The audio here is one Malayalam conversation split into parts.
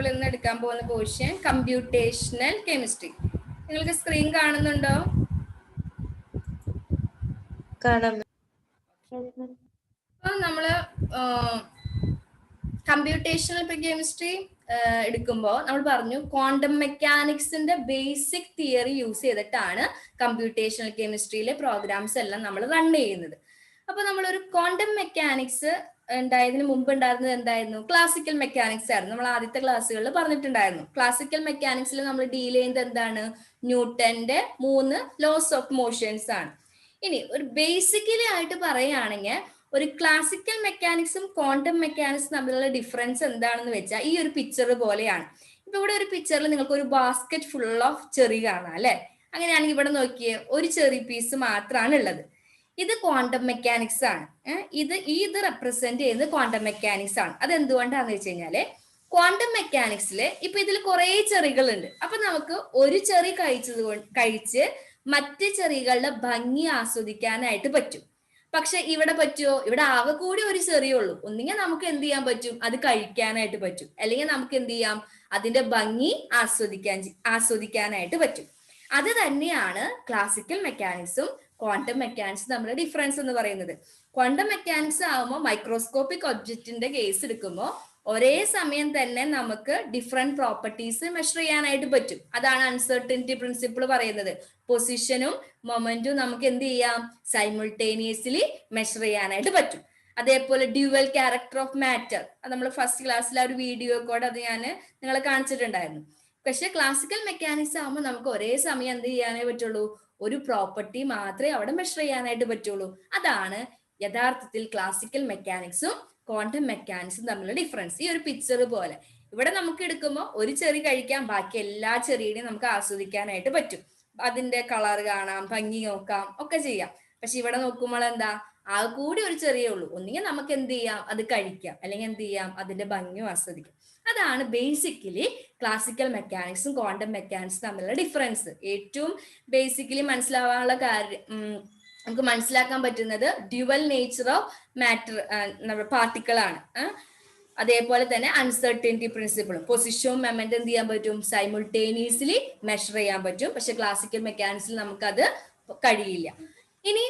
നമ്മൾ ഇന്ന് എടുക്കാൻ പോകുന്ന പോർഷൻ കമ്പ്യൂട്ടേഷണൽ കെമിസ്ട്രി. നിങ്ങൾക്ക് സ്ക്രീൻ കാണുന്നുണ്ടോ? അപ്പോൾ നമ്മള് കമ്പ്യൂട്ടേഷണൽ കെമിസ്ട്രി എടുക്കുമ്പോൾ നമ്മൾ പറഞ്ഞു ക്വാണ്ടം മെക്കാനിക്സിന്റെ ബേസിക് തിയറി യൂസ് ചെയ്തിട്ടാണ് കമ്പ്യൂട്ടേഷണൽ കെമിസ്ട്രിയിലെ പ്രോഗ്രാംസ് എല്ലാം നമ്മൾ റൺ ചെയ്യുന്നത്. അപ്പൊ നമ്മളൊരു ക്വാണ്ടം മെക്കാനിക്സ് ഉണ്ടായതിന് മുമ്പ് ഉണ്ടായിരുന്നത് എന്തായിരുന്നു? ക്ലാസിക്കൽ മെക്കാനിക്സ് ആയിരുന്നു. നമ്മൾ ആദ്യത്തെ ക്ലാസ്സുകളിൽ പറഞ്ഞിട്ടുണ്ടായിരുന്നു. ക്ലാസിക്കൽ മെക്കാനിക്സിൽ നമ്മൾ ഡീൽ ചെയ്യുന്നത് എന്താണ്? ന്യൂട്ടന്റെ 3 ലോസ് ഓഫ് മോഷൻസ് ആണ്. ഇനി ഒരു ബേസിക്കലി ആയിട്ട് പറയുകയാണെങ്കിൽ ഒരു ക്ലാസിക്കൽ മെക്കാനിക്സും ക്വാണ്ടം മെക്കാനിക്സും തമ്മിലുള്ള ഡിഫറൻസ് എന്താണെന്ന് വെച്ചാൽ ഈ ഒരു പിക്ചർ പോലെയാണ്. ഇപ്പൊ ഇവിടെ ഒരു പിക്ചറിൽ നിങ്ങൾക്ക് ഒരു ബാസ്ക്കറ്റ് ഫുൾ ഓഫ് ചെറി കാണാം അല്ലെ? അങ്ങനെയാണെങ്കിൽ ഇവിടെ നോക്കിയേ, ഒരു ചെറി പീസ് മാത്രമാണ് ഉള്ളത്. ഇത് ക്വാണ്ടം മെക്കാനിക്സ് ആണ്. ഇത് റെപ്രസെന്റ് ചെയ്യുന്നത് ക്വാണ്ടം മെക്കാനിക്സ് ആണ്. അത് എന്തുകൊണ്ടാന്ന് വെച്ച് കഴിഞ്ഞാല് ക്വാണ്ടം മെക്കാനിക്സില് ഇപ്പൊ ഇതിൽ കുറെ ചെറികളുണ്ട്. അപ്പൊ നമുക്ക് ഒരു ചെറി കഴിച്ച് മറ്റ് ചെറികളുടെ ഭംഗി ആസ്വദിക്കാനായിട്ട് പറ്റും. പക്ഷെ ഇവിടെ പറ്റുമോ? ഇവിടെ ആകെ കൂടി ഒരു ചെറിയേ ഉള്ളൂ. ഒന്നുകിൽ നമുക്ക് എന്ത് ചെയ്യാൻ പറ്റും? അത് കഴിക്കാനായിട്ട് പറ്റും, അല്ലെങ്കിൽ നമുക്ക് എന്ത് ചെയ്യാം? അതിന്റെ ഭംഗി ആസ്വദിക്കാനായിട്ട് പറ്റും. അത് തന്നെയാണ് ക്ലാസിക്കൽ മെക്കാനിക്സും ക്വാണ്ടം മെക്കാനിക്സും തമ്മിലുള്ള ഡിഫറൻസ് എന്ന് പറയുന്നത്. ക്വാണ്ടം മെക്കാനിക്സ് ആകുമ്പോൾ മൈക്രോസ്കോപ്പിക് ഒബ്ജക്റ്റിന്റെ കേസ് എടുക്കുമ്പോൾ ഒരേ സമയം തന്നെ നമുക്ക് ഡിഫറെന്റ് പ്രോപ്പർട്ടീസ് മെഷർ ചെയ്യാനായിട്ട് പറ്റും. അതാണ് അൺസർട്ടനിറ്റി പ്രിൻസിപ്പിൾ പറയുന്നത്. പൊസിഷനും മൊമെന്റും നമുക്ക് എന്ത് ചെയ്യാം? സൈമിൾട്ടേനിയസ്ലി മെഷർ ചെയ്യാനായിട്ട് പറ്റും. അതേപോലെ ഡ്യുവൽ ക്യാരക്ടർ ഓഫ് മാറ്റർ, അത് നമ്മൾ ഫസ്റ്റ് ക്ലാസ്സിൽ ആ ഒരു വീഡിയോ കോഡ് അത് ഞാൻ നിങ്ങളെ കാണിച്ചിട്ടുണ്ടായിരുന്നു. പക്ഷെ ക്ലാസിക്കൽ മെക്കാനിക്സ് ആകുമ്പോൾ നമുക്ക് ഒരേ സമയം എന്ത് ചെയ്യാനേ പറ്റുള്ളൂ? ഒരു പ്രോപ്പർട്ടി മാത്രമേ അവിടെ മെഷർ ചെയ്യാനായിട്ട് പറ്റുള്ളൂ. അതാണ് യഥാർത്ഥത്തിൽ ക്ലാസിക്കൽ മെക്കാനിക്സും ക്വാണ്ടം മെക്കാനിക്സും തമ്മിലുള്ള ഡിഫറൻസ്. ഈ ഒരു പിക്ചർ പോലെ ഇവിടെ നമുക്ക് എടുക്കുമ്പോൾ ഒരു ചെറി കഴിക്കാം, ബാക്കി എല്ലാ ചെറിയുടെയും നമുക്ക് ആസ്വദിക്കാനായിട്ട് പറ്റും. അതിന്റെ കളർ കാണാം, ഭംഗി നോക്കാം, ഒക്കെ ചെയ്യാം. പക്ഷെ ഇവിടെ നോക്കുമ്പോൾ എന്താ? ആ കൂടി ഒരു ചെറിയേ ഉള്ളൂ. ഒന്നുകിൽ നമുക്ക് എന്ത് ചെയ്യാം? അത് കഴിക്കാം, അല്ലെങ്കിൽ എന്ത് ചെയ്യാം? അതിന്റെ ഭംഗിയും ആസ്വദിക്കാം. അതാണ് ബേസിക്കലി ക്ലാസിക്കൽ മെക്കാനിക്സും ക്വാണ്ടം മെക്കാനിക്സും തമ്മിലുള്ള ഡിഫറൻസ്. ഏറ്റവും ബേസിക്കലി മനസ്സിലാവാനുള്ള കാര്യം നമുക്ക് മനസ്സിലാക്കാൻ പറ്റുന്നത് dual nature of matter particle ആണ്. അതേപോലെ തന്നെ അൺസർട്ടനിറ്റി പ്രിൻസിപ്പിളും പൊസിഷനും മൊമെന്റും എന്ത് ചെയ്യാൻ പറ്റും? സൈമിൾട്ടേനിയസ്ലി മെഷർ ചെയ്യാൻ പറ്റും. പക്ഷെ ക്ലാസിക്കൽ മെക്കാനിക്സിൽ നമുക്കത് കഴിയില്ല. ഇനി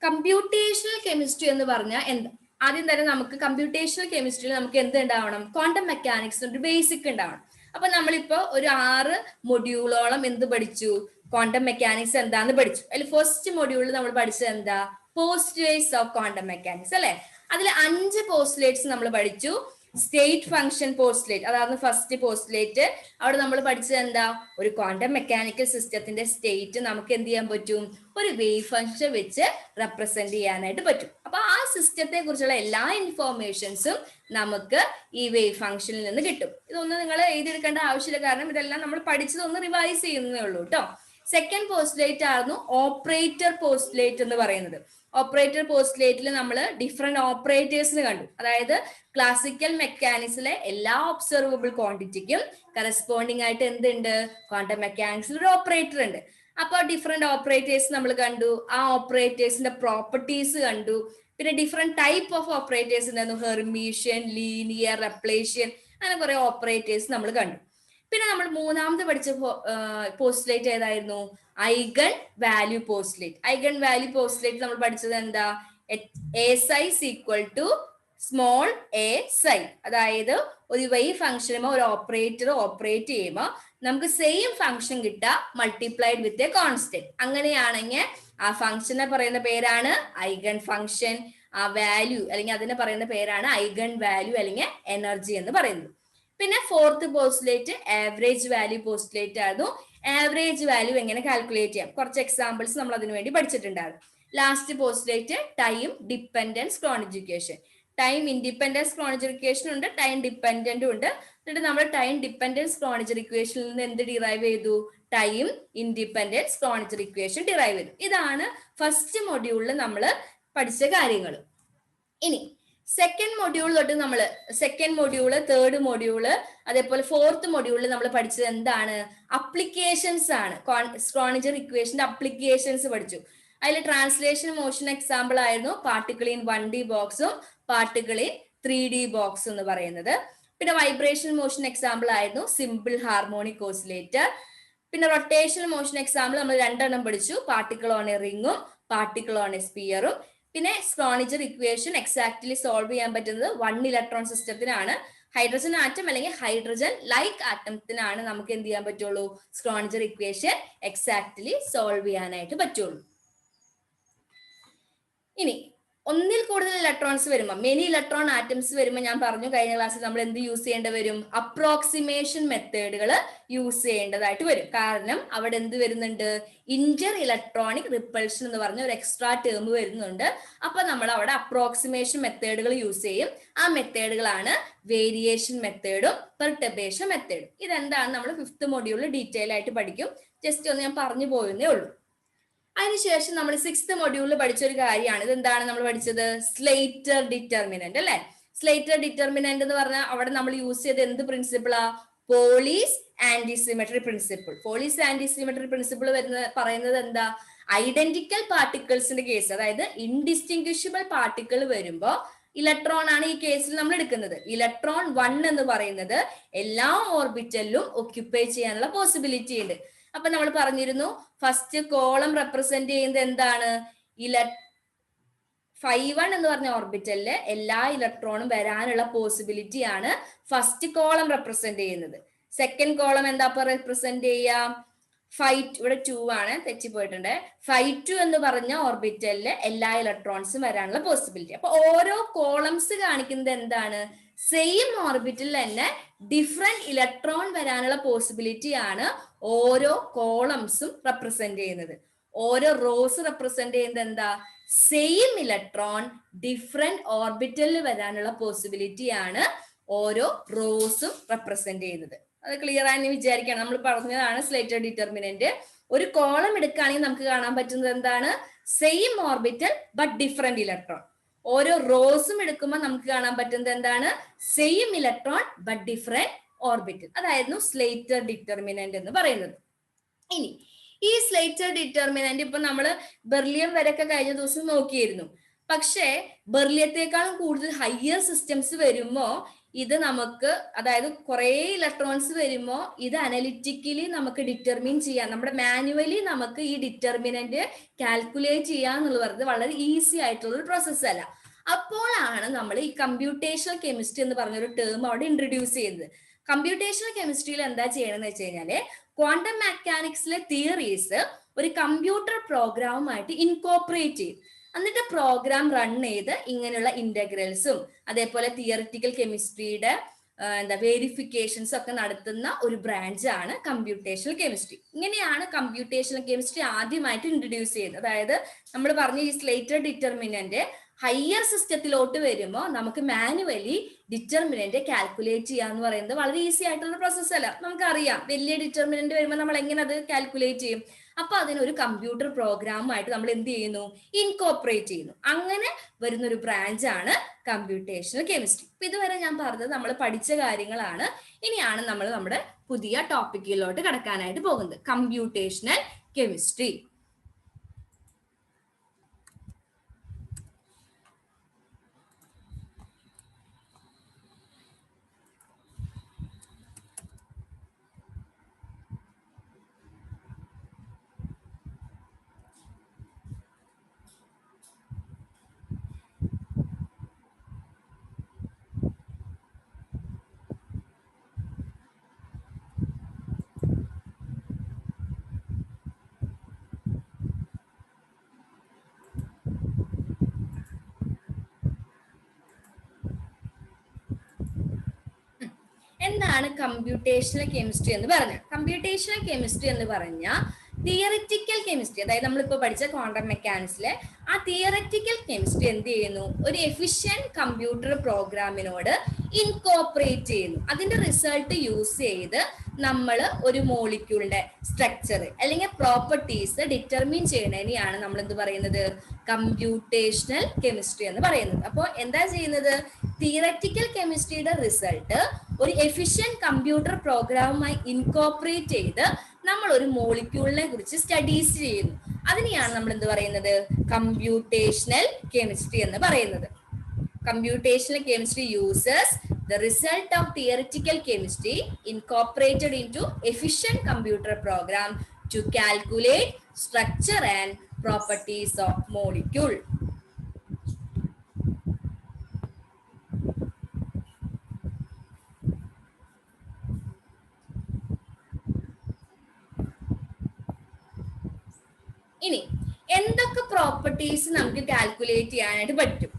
കമ്പ്യൂട്ടേഷണൽ കെമിസ്ട്രി എന്ന് പറഞ്ഞാൽ എന്താ? ആദ്യം തന്നെ നമുക്ക് കമ്പ്യൂട്ടേഷണൽ കെമിസ്ട്രിയിൽ നമുക്ക് എന്ത് ഉണ്ടാവണം? ക്വാണ്ടം മെക്കാനിക്സ് ഒരു ബേസിക് ഉണ്ടാവണം. അപ്പൊ നമ്മളിപ്പോ ഒരു 6 മൊഡ്യൂളോളം എന്ത് പഠിച്ചു? ക്വാണ്ടം മെക്കാനിക്സ് എന്താന്ന് പഠിച്ചു. അതിൽ ഫസ്റ്റ് മൊഡ്യൂളിൽ നമ്മൾ പഠിച്ചത് എന്താ? പോസ്റ്റുലേറ്റ്സ് ഓഫ് ക്വാണ്ടം മെക്കാനിക്സ് അല്ലെ? അതിൽ 5 പോസ്റ്റുലേറ്റ്സ് നമ്മൾ പഠിച്ചു. സ്റ്റേറ്റ് ഫംഗ്ഷൻ പോസ്റ്റുലേറ്റ്, അതായിരുന്നു ഫസ്റ്റ് പോസ്റ്റുലേറ്റ്. അവിടെ നമ്മൾ പഠിച്ചത് എന്താ? ഒരു ക്വാണ്ടം മെക്കാനിക്കൽ സിസ്റ്റത്തിന്റെ സ്റ്റേറ്റ് നമുക്ക് എന്ത് ചെയ്യാൻ പറ്റും? ഒരു വേവ് ഫംഗ്ഷൻ വെച്ച് റെപ്രസെന്റ് ചെയ്യാനായിട്ട് പറ്റും. അപ്പൊ ആ സിസ്റ്റത്തെ കുറിച്ചുള്ള എല്ലാ ഇൻഫോർമേഷൻസും നമുക്ക് ഈ വേവ് ഫംഗ്ഷനിൽ നിന്ന് കിട്ടും. ഇതൊന്നും നിങ്ങൾ എഴുതിയെടുക്കേണ്ട ആവശ്യമില്ല, കാരണം ഇതെല്ലാം നമ്മൾ പഠിച്ചതൊന്ന് റിവൈസ് ചെയ്യുന്നേ ഉള്ളൂ കേട്ടോ. സെക്കൻഡ് പോസ്റ്റുലേറ്റ് ആയിരുന്നു ഓപ്പറേറ്റർ പോസ്റ്റുലേറ്റ് എന്ന് പറയുന്നത്. ഓപ്പറേറ്റർ പോസ്റ്റുലേറ്റിൽ നമ്മൾ ഡിഫറെന്റ് ഓപ്പറേറ്റേഴ്സിന് കണ്ടു. അതായത് ക്ലാസിക്കൽ മെക്കാനിക്സിലെ എല്ലാ ഒബ്സർവബിൾ ക്വാണ്ടിറ്റിക്കും കറസ്പോണ്ടിങ് ആയിട്ട് എന്തുണ്ട്? ക്വാണ്ടം മെക്കാനിക്സിൽ ഒരു ഓപ്പറേറ്റർ ഉണ്ട്. അപ്പൊ ഡിഫറെന്റ് ഓപ്പറേറ്റേഴ്സ് നമ്മൾ കണ്ടു. ആ ഓപ്പറേറ്റേഴ്സിന്റെ പ്രോപ്പർട്ടീസ് കണ്ടു. പിന്നെ ഡിഫറെന്റ് ടൈപ്പ് ഓഫ് ഓപ്പറേറ്റേഴ്സ് ഉണ്ടായിരുന്നു. ഹെർമീഷ്യൻ, ലീനിയർ, റെപ്ലേഷ്യൻ, അങ്ങനെ കുറെ ഓപ്പറേറ്റേഴ്സ് നമ്മൾ കണ്ടു. പിന്നെ നമ്മൾ മൂന്നാമത് പഠിച്ച പോസ്റ്റുലേറ്റ് ഏതായിരുന്നു? Eigen value postulate. Eigen value postulate നമ്മൾ പഠിച്ചത് എന്താ? A psi's equal to small a psi. അതായത് ഒരു വേവ് ഫംഗ്ഷനുമോ ഒരു ഓപ്പറേറ്റർ ഓപ്പറേറ്റ് ചെയ്യുമ്പോൾ നമുക്ക് സെയിം ഫംഗ്ഷൻ കിട്ടുക മൾട്ടിപ്ലൈഡ് വിത്ത് എ കോൺസ്റ്റന്റ്. അങ്ങനെയാണെങ്കിൽ ആ ഫംഗ്ഷനെ പറയുന്ന പേരാണ് ഐഗൺ ഫംഗ്ഷൻ. ആ വാല്യൂ അല്ലെങ്കിൽ അതിനെ പറയുന്ന പേരാണ് ഐഗൺ വാല്യൂ അല്ലെങ്കിൽ എനർജി എന്ന് പറയുന്നത്. പിന്നെ fourth postulate average value postulate ആയിരുന്നു. ആവറേജ് വാല്യൂ എങ്ങനെ കാൽക്കുലേറ്റ് ചെയ്യാം? കുറച്ച് എക്സാമ്പിൾസ് നമ്മൾ അതിനു വേണ്ടി പഠിച്ചിട്ടുണ്ടായിരുന്നു. Last postulate time dependence Schrodinger equation. Time independence Schrodinger equation ഉണ്ട്, ടൈം ഡിപ്പെൻഡന്റും ഉണ്ട്. എന്നിട്ട് നമ്മൾ ടൈം ഡിപ്പെൻഡൻസ് ക്രോണിജിക്കേഷനിൽ നിന്ന് എന്ത് ഡിറൈവ് ചെയ്തു? ടൈം ഇൻഡിപെൻഡൻസ് ക്രോണിജിക്കേഷൻ ഡിറൈവ് ചെയ്തു. ഇതാണ് ഫസ്റ്റ് മൊഡ്യൂളിൽ നമ്മൾ പഠിച്ച കാര്യങ്ങൾ. ഇനി സെക്കൻഡ് മൊഡ്യൂൾ തൊട്ട് നമ്മൾ സെക്കൻഡ് മൊഡ്യൂള്, തേർഡ് മൊഡ്യൂള്, അതേപോലെ ഫോർത്ത് മൊഡ്യൂളിൽ നമ്മൾ പഠിച്ചത് എന്താണ്? അപ്ലിക്കേഷൻസ് ആണ്. ക്രോണിജർ ഇക്വേഷന്റെ അപ്ലിക്കേഷൻസ് പഠിച്ചു. അതിൽ ട്രാൻസ്ലേഷൻ മോഷൻ എക്സാമ്പിൾ ആയിരുന്നു പാർട്ടിക്കിൾ ഇൻ 1D ബോക്സും പാർട്ടിക്കിൾ ഇൻ 3D ബോക്സ് എന്ന് പറയുന്നത്. പിന്നെ വൈബ്രേഷൻ മോഷൻ എക്സാമ്പിൾ ആയിരുന്നു സിമ്പിൾ ഹാർമോണിക് ഓസിലേറ്റർ. പിന്നെ റൊട്ടേഷണൽ മോഷൻ എക്സാമ്പിൾ നമ്മൾ രണ്ടെണ്ണം പഠിച്ചു, പാർട്ടിക്കിൾ ഓൺ എ റിങ്ങും പാർട്ടിക്കിൾ ഓൺ എ സ്പിയറും. പിന്നെ സ്ക്രോണിജർ ഇക്വേഷൻ എക്സാക്ട്ലി സോൾവ് ചെയ്യാൻ പറ്റുന്നത് 1 ഇലക്ട്രോൺ സിസ്റ്റത്തിനാണ്. ഹൈഡ്രജൻ ആറ്റം അല്ലെങ്കിൽ ഹൈഡ്രജൻ ലൈക്ക് ആറ്റത്തിനാണ് നമുക്ക് എന്ത് ചെയ്യാൻ പറ്റുള്ളൂ, സ്ക്രോണിജർ ഇക്വേഷൻ എക്സാക്ട്ലി സോൾവ് ചെയ്യാനായിട്ട് പറ്റുള്ളൂ. ഇനി ഒന്നിൽ കൂടുതൽ ഇലക്ട്രോൺസ് വരുമ്പോൾ, മെനി ഇലക്ട്രോൺ ആറ്റംസ് വരുമ്പോൾ ഞാൻ പറഞ്ഞു കഴിഞ്ഞ ക്ലാസ്സിൽ നമ്മൾ എന്ത് യൂസ് ചെയ്യേണ്ടി വരും, അപ്രോക്സിമേഷൻ മെത്തേഡുകൾ യൂസ് ചെയ്യേണ്ടതായിട്ട് വരും. കാരണം അവിടെ എന്ത് വരുന്നുണ്ട്, ഇന്റർ ഇലക്ട്രോണിക് റിപ്പൾഷൻ എന്ന് പറഞ്ഞ ഒരു എക്സ്ട്രാ ടേം വരുന്നുണ്ട്. അപ്പൊ നമ്മൾ അവിടെ അപ്രോക്സിമേഷൻ മെത്തേഡുകൾ യൂസ് ചെയ്യും. ആ മെത്തേഡുകളാണ് വേരിയേഷൻ മെത്തേഡും പെർട്ടർബേഷൻ മെത്തേഡും. ഇതെന്താണ് നമ്മൾ 5th മൊഡ്യൂളിൽ ഡീറ്റെയിൽ ആയിട്ട് പഠിക്കും. ജസ്റ്റ് ഒന്ന് ഞാൻ പറഞ്ഞു പോയെന്നേ ഉള്ളൂ. അതിനുശേഷം നമ്മൾ 6th മൊഡ്യൂളിൽ പഠിച്ച ഒരു കാര്യമാണ്, ഇതെന്താണ് നമ്മൾ പഠിച്ചത്, സ്ലേറ്റർ ഡിറ്റർമിനന്റ് അല്ലെ. സ്ലേറ്റർ ഡിറ്റർമിനന്റ് എന്ന് പറഞ്ഞാൽ അവിടെ നമ്മൾ യൂസ് ചെയ്ത എന്ത് പ്രിൻസിപ്പിളാ, പോളീസ് ആന്റിസിമെട്രി പ്രിൻസിപ്പിൾ. പോളീസ് ആന്റിസിമെട്രി പ്രിൻസിപ്പിൾ പറയുന്നത് എന്താ, ഐഡന്റിക്കൽ പാർട്ടിക്കിൾസിന്റെ കേസ്, അതായത് ഇൻഡിസ്റ്റിങ്വിഷബിൾ പാർട്ടിക്കിൾ വരുമ്പോ ഇലക്ട്രോൺ ആണ് ഈ കേസിൽ നമ്മൾ എടുക്കുന്നത്. ഇലക്ട്രോൺ 1 എന്ന് പറയുന്നത് എല്ലാ ഓർബിറ്റലിലും ഒക്യുപ്പൈ ചെയ്യാനുള്ള പോസിബിലിറ്റി ഉണ്ട്. അപ്പൊ നമ്മൾ പറഞ്ഞിരുന്നു ഫസ്റ്റ് കോളം റെപ്രസെന്റ് ചെയ്യുന്നത് എന്താണ്, 5 എന്ന് പറഞ്ഞ ഓർബിറ്റലില് എല്ലാ ഇലക്ട്രോണും വരാനുള്ള പോസിബിലിറ്റി ആണ് ഫസ്റ്റ് കോളം റെപ്രസെന്റ് ചെയ്യുന്നത്. സെക്കൻഡ് കോളം എന്താ റെപ്രസെന്റ് ചെയ്യാം, 5 ഇവിടെ 2 ആണ്, തെറ്റിപ്പോയിട്ടുണ്ട്. 5 എന്ന് പറഞ്ഞ ഓർബിറ്റലില് എല്ലാ ഇലക്ട്രോൺസും വരാനുള്ള പോസിബിലിറ്റി. അപ്പൊ ഓരോ കോളംസ് കാണിക്കുന്നത് എന്താണ്, സെയിം ഓർബിറ്റിൽ തന്നെ ഡിഫറെന്റ് ഇലക്ട്രോൺ വരാനുള്ള പോസിബിലിറ്റി ആണ് ഓരോ കോളംസും റെപ്രസെന്റ് ചെയ്യുന്നത്. ഓരോ റോസ് റെപ്രസെന്റ് ചെയ്യുന്നത് എന്താ, സെയിം ഇലക്ട്രോൺ ഡിഫറെന്റ് ഓർബിറ്റലിൽ വരാനുള്ള പോസിബിലിറ്റി ആണ് ഓരോ റോസും റെപ്രസെന്റ് ചെയ്യുന്നത്. അത് ക്ലിയർ ആയി വിചാരിക്കണം. നമ്മൾ പറഞ്ഞതാണ് സ്ലേറ്റർ ഡിറ്റർമിനന്റ്. ഒരു കോളം എടുക്കുകയാണെങ്കിൽ നമുക്ക് കാണാൻ പറ്റുന്നത് എന്താണ്, same orbital but different electron. ഓരോ റോസും എടുക്കുമ്പോൾ നമുക്ക് കാണാൻ പറ്റുന്നത് എന്താണ്, same electron but different orbital. അതായിരുന്നു സ്ലേറ്റർ ഡിറ്റർമിനന്റ് എന്ന് പറയുന്നത്. ഇനി ഈ സ്ലേറ്റർ ഡിറ്റർമിനന്റ് ഇപ്പൊ നമ്മൾ ബെർലിയം വരെയൊക്കെ കഴിഞ്ഞ ദിവസം നോക്കിയിരുന്നു. പക്ഷേ ബെർലിയത്തെക്കാളും കൂടുതൽ ഹയർ സിസ്റ്റംസ് വരുമ്പോ ഇത് നമുക്ക്, അതായത് കുറെ ഇലക്ട്രോൺസ് വരുമ്പോ ഇത് അനലിറ്റിക്കലി നമുക്ക് ഡിറ്റർമിൻ ചെയ്യാം, നമ്മുടെ മാനുവലി നമുക്ക് ഈ ഡിറ്റർമിനന്റ് കാൽക്കുലേറ്റ് ചെയ്യാന്നുള്ളത് പറയുന്നത് വളരെ ഈസി ആയിട്ടുള്ള ഒരു പ്രോസസ് അല്ല. അപ്പോഴാണ് നമ്മൾ ഈ കമ്പ്യൂട്ടേഷണൽ കെമിസ്ട്രി എന്ന് പറഞ്ഞൊരു ടേം അവിടെ ഇൻട്രൊഡ്യൂസ് ചെയ്തത്. കമ്പ്യൂട്ടേഷണൽ കെമിസ്ട്രിയിൽ എന്താ ചെയ്യണമെന്ന് വെച്ച് കഴിഞ്ഞാല് ക്വാണ്ടം മെക്കാനിക്സിലെ തിയറീസ് ഒരു കമ്പ്യൂട്ടർ പ്രോഗ്രാമുമായിട്ട് ഇൻകോപ്പറേറ്റ് ചെയ്യും. എന്നിട്ട് പ്രോഗ്രാം റൺ ചെയ്ത് ഇങ്ങനെയുള്ള ഇന്റഗ്രൽസും അതേപോലെ തിയറിറ്റിക്കൽ കെമിസ്ട്രിയുടെ വേരിഫിക്കേഷൻസ് ഒക്കെ നടത്തുന്ന ഒരു ബ്രാഞ്ച് ആണ് കമ്പ്യൂട്ടേഷണൽ കെമിസ്ട്രി. ഇങ്ങനെയാണ് കമ്പ്യൂട്ടേഷണൽ കെമിസ്ട്രി ആദ്യമായിട്ട് ഇൻട്രൊഡ്യൂസ് ചെയ്യുന്നത്. അതായത് നമ്മൾ പറഞ്ഞ ഈ സ്ലേറ്റർ ഡിറ്റർമിനന്റ് ഹയർ സിസ്റ്റത്തിലോട്ട് വരുമ്പോൾ നമുക്ക് മാനുവലി ഡിറ്റർമിനന്റ് കാൽക്കുലേറ്റ് ചെയ്യാന്ന് പറയുന്നത് വളരെ ഈസി ആയിട്ടുള്ള പ്രോസസ് അല്ല. നമുക്കറിയാം വലിയ ഡിറ്റർമിനന്റ് വരുമ്പോൾ നമ്മൾ എങ്ങനെ അത് കാൽക്കുലേറ്റ് ചെയ്യും. അപ്പൊ അതിനൊരു കമ്പ്യൂട്ടർ പ്രോഗ്രാമായിട്ട് നമ്മൾ എന്ത് ചെയ്യുന്നു, ഇൻകോപ്പറേറ്റ് ചെയ്യുന്നു. അങ്ങനെ വരുന്ന ഒരു ബ്രാഞ്ച് ആണ് കമ്പ്യൂട്ടേഷണൽ കെമിസ്ട്രി. ഇപ്പൊ ഇതുവരെ ഞാൻ പറഞ്ഞത് നമ്മൾ പഠിച്ച കാര്യങ്ങളാണ്. ഇനിയാണ് നമ്മൾ നമ്മുടെ പുതിയ ടോപ്പിക്കിലോട്ട് കടക്കാനായിട്ട് പോകുന്നത്, കമ്പ്യൂട്ടേഷണൽ കെമിസ്ട്രി. എന്താണ് കമ്പ്യൂട്ടേഷണൽ കെമിസ്ട്രി എന്ന് പറഞ്ഞാൽ? കമ്പ്യൂട്ടേഷണൽ കെമിസ്ട്രി എന്ന് പറഞ്ഞാൽ തിയറിറ്റിക്കൽ കെമിസ്ട്രി, അതായത് നമ്മളിപ്പോൾ പഠിച്ച ക്വാണ്ടം മെക്കാനിക്സിലെ ആ തിയറിറ്റിക്കൽ കെമിസ്ട്രി എന്ത് ചെയ്യുന്നു, ഒരു എഫിഷ്യന്റ് കമ്പ്യൂട്ടർ പ്രോഗ്രാമിനോട് ഇൻകോപ്പറേറ്റ് ചെയ്യുന്നു. അതിന്റെ റിസൾട്ട് യൂസ് ചെയ്ത് നമ്മൾ ഒരു മോളിക്യൂളിന്റെ സ്ട്രക്ചർ അല്ലെങ്കിൽ പ്രോപ്പർട്ടീസ് ഡിറ്റർമിൻ ചെയ്യുന്നതിനെയാണ് നമ്മൾ എന്ത് പറയുന്നത്, കമ്പ്യൂട്ടേഷണൽ കെമിസ്ട്രി എന്ന് പറയുന്നത്. അപ്പോൾ എന്താ ചെയ്യുന്നത്, തിയററ്റിക്കൽ കെമിസ്ട്രിയുടെ റിസൾട്ട് ഒരു എഫിഷ്യന്റ് കമ്പ്യൂട്ടർ പ്രോഗ്രാമുമായി ഇൻകോപ്പറേറ്റ് ചെയ്ത് നമ്മൾ ഒരു മോളിക്യൂളിനെ കുറിച്ച് സ്റ്റഡീസ് ചെയ്യുന്നു. അതിനെയാണ് നമ്മൾ എന്ത് പറയുന്നത്, കമ്പ്യൂട്ടേഷണൽ കെമിസ്ട്രി എന്ന് പറയുന്നത്. Computational chemistry uses the result of theoretical chemistry incorporated into efficient computer program to calculate structure and properties of molecule. ഇനി എന്തൊക്കെ പ്രോപ്പർട്ടീസ് നമുക്ക് കാൽക്കുലേറ്റ് ചെയ്യാനായിട്ട് പറ്റും?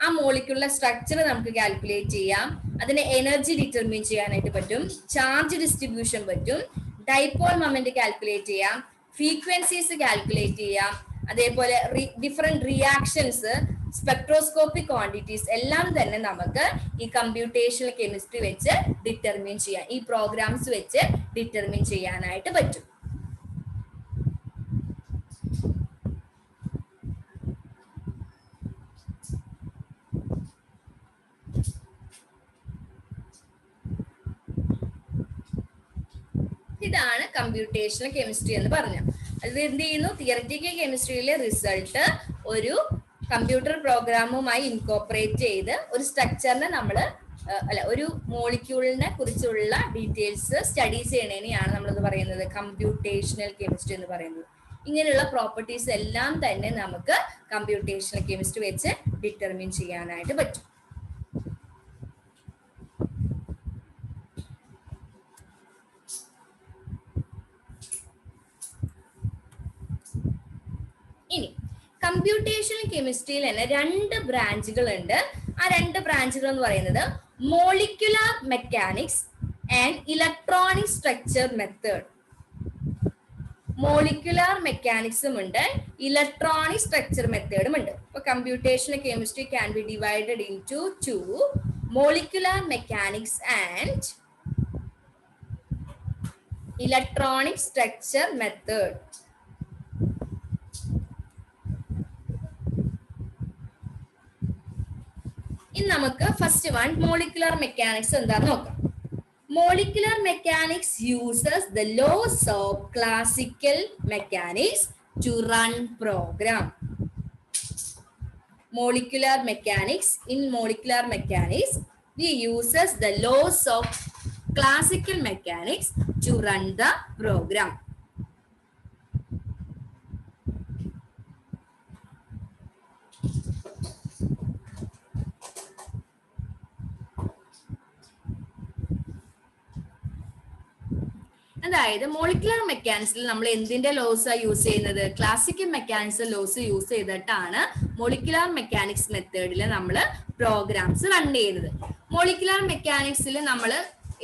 ആ മോളിക്യൂളിലെ സ്ട്രക്ചർ നമുക്ക് കാൽക്കുലേറ്റ് ചെയ്യാം, അതിന്റെ എനർജി ഡിറ്റർമിൻ ചെയ്യാനായിട്ട് പറ്റും, ചാർജ് ഡിസ്ട്രിബ്യൂഷൻ പറ്റും, ഡൈപോൾ മൊമെന്റ് കാൽക്കുലേറ്റ് ചെയ്യാം, ഫ്രീക്വൻസീസ് കാൽക്കുലേറ്റ് ചെയ്യാം, അതേപോലെ ഡിഫറെന്റ് റിയാക്ഷൻസ്, സ്പെക്ട്രോസ്കോപ്പിക് ക്വാണ്ടിറ്റീസ് എല്ലാം തന്നെ നമുക്ക് ഈ കമ്പ്യൂട്ടേഷണൽ കെമിസ്ട്രി വെച്ച് ഡിറ്റർമിൻ ചെയ്യാം, ഈ പ്രോഗ്രാംസ് വെച്ച് ഡിറ്റർമിൻ ചെയ്യാനായിട്ട് പറ്റും. ഇതാണ് കമ്പ്യൂട്ടേഷണൽ കെമിസ്ട്രി എന്ന് പറഞ്ഞത്. അത് എന്ത് ചെയ്യുന്നു? തിയററ്റിക്കൽ കെമിസ്ട്രിയിലെ റിസൾട്ട് ഒരു കമ്പ്യൂട്ടർ പ്രോഗ്രാമുമായി ഇൻകോപ്പറേറ്റ് ചെയ്ത് ഒരു സ്ട്രക്ചറിനെ ഒരു മോളിക്യൂളിനെ കുറിച്ചുള്ള ഡീറ്റെയിൽസ് സ്റ്റഡീസ് ചെയ്യണേനെയാണ് നമ്മളത് പറയുന്നത് കമ്പ്യൂട്ടേഷണൽ കെമിസ്ട്രി എന്ന് പറയുന്നത്. ഇങ്ങനെയുള്ള പ്രോപ്പർട്ടീസ് എല്ലാം തന്നെ നമുക്ക് കമ്പ്യൂട്ടേഷണൽ കെമിസ്ട്രി വെച്ച് ഡിറ്റർമിൻ ചെയ്യാനായിട്ട് പറ്റും. ഇനി കമ്പ്യൂട്ടേഷണൽ കെമിസ്ട്രിയിൽ തന്നെ 2 ബ്രാഞ്ചുകൾ ഉണ്ട്. ആ 2 ബ്രാഞ്ചുകൾ എന്ന് പറയുന്നത് molecular mechanics and electronic structure method. Molecular മെക്കാനിക്സും ഉണ്ട്, ഇലക്ട്രോണിക് സ്ട്രക്ചർ മെത്തേഡും ഉണ്ട്. ഇപ്പൊ computational chemistry can be divided into 2, molecular mechanics and electronic structure method. ഇനി നമുക്ക് ഫസ്റ്റ് വൺ മോളിക്യുലർ മെക്കാനിക്സ് എന്താന്ന് നോക്കാം. Molecular mechanics uses the laws of classical mechanics to run program. Molecular mechanics, in molecular mechanics, we uses the laws of classical mechanics to run the program. അതായത് മോളിക്യുലർ മെക്കാനിക്സിൽ നമ്മൾ എന്തിന്റെ ലോസ് യൂസ് ചെയ്യുന്നത്? ക്ലാസിക്കൽ മെക്കാനിക്സ് ലോസ് യൂസ് ചെയ്തിട്ടാണ് മോളിക്യുലർ മെക്കാനിക്സ് മെത്തേഡിൽ നമ്മൾ പ്രോഗ്രാംസ് റൺ ചെയ്യുന്നത്. മോളിക്യുലർ മെക്കാനിക്സിൽ നമ്മൾ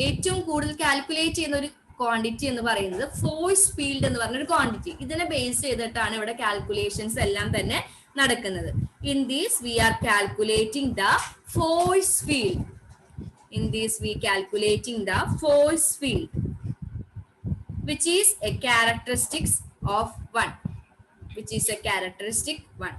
ഏറ്റവും കൂടുതൽ കാൽക്കുലേറ്റ് ചെയ്യുന്ന ഒരു ക്വാണ്ടിറ്റി എന്ന് പറയുന്നത് ഫോഴ്സ് ഫീൽഡ് എന്ന് പറഞ്ഞൊരു ക്വാണ്ടിറ്റി. ഇതിനെ ബേസ് ചെയ്തിട്ടാണ് ഇവിടെ കാൽക്കുലേഷൻസ് എല്ലാം തന്നെ നടക്കുന്നത്. In these we are calculating the force field. In these we calculating the force field which is a characteristics of 1, which is a characteristic 1.